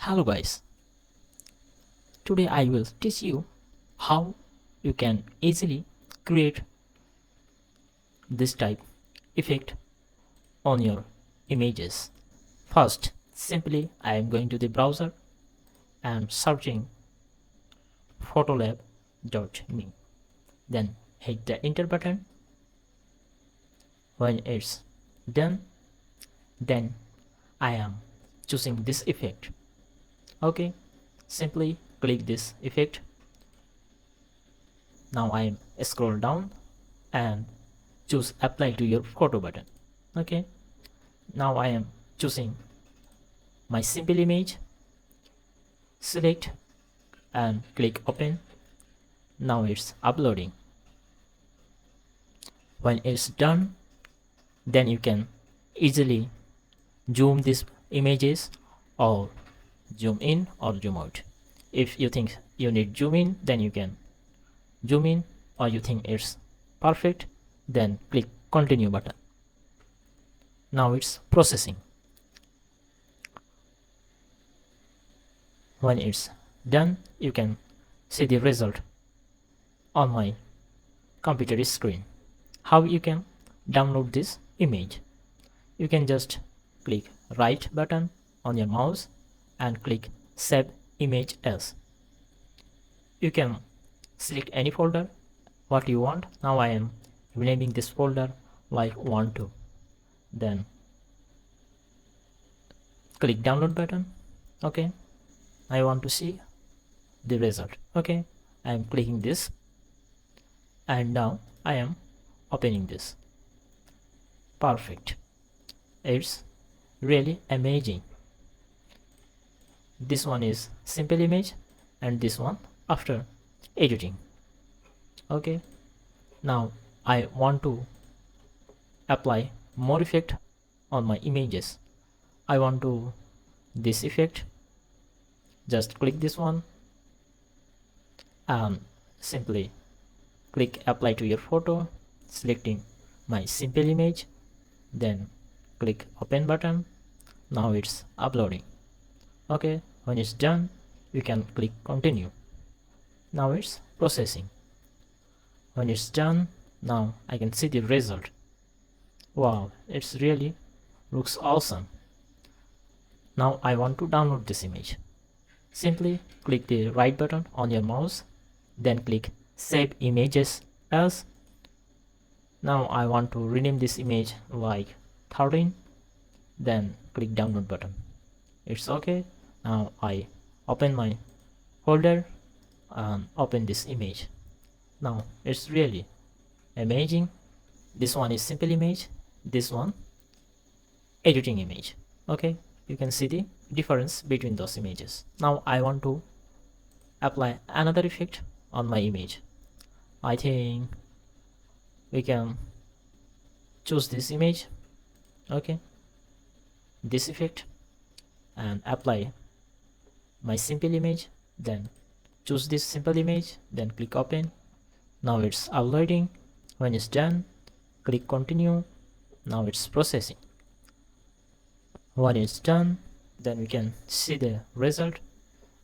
Hello guys, today I will teach you how you can easily create this type effect on your images. First, simply I am going to the browser and searching photolab.me. Then hit the enter button. When it's done, then I am choosing this effect. Okay, simply click this effect. Now I scroll down and choose apply to your photo button. Okay, now I am choosing my simple image, select and click open. Now it's uploading. When it's done, then you can easily zoom these images or zoom in or zoom out. If you think you need zoom in, then you can zoom in, or you think it's perfect, then click continue button. Now it's processing. When it's done, you can see the result on my computer screen. How you can download this image? You can just click right button on your mouse and click save image as. You can select any folder what you want. Now I am renaming this folder like 1-2. Then click download button. Okay, I want to see the result. Okay, I am clicking this and now I am opening this. Perfect. It's really amazing. This one is simple image and this one after editing. Okay, now I want to apply more effect on my images. I want to this effect. Just click this one and simply click apply to your photo, selecting my simple image, then click open button. Now it's uploading. Okay, when it's done, you can click continue. Now it's processing. When it's done, now I can see the result. Wow, it's really looks awesome. Now I want to download this image. Simply click the right button on your mouse, then click save images as. Now I want to rename this image like 13, then click download button. It's okay. Now I open my folder and open this image. Now it's really amazing. This one is simple image, this one editing image. Okay, you can see the difference between those images. Now I want to apply another effect on my image. I think we can choose this image. Okay, this effect and apply my simple image, then choose this simple image, then click open. Now it's uploading. When it's done, click continue. Now it's processing. When it's done, then we can see the result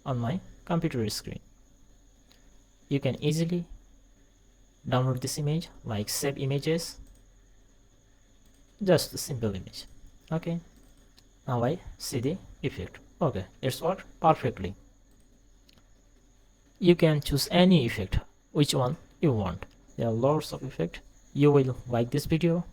on my computer screen. You can easily download this image like save images, just a simple image. Okay, now I see the effect. Okay, it's worked perfectly. You can choose any effect, which one you want. There are lots of effects. You will like this video.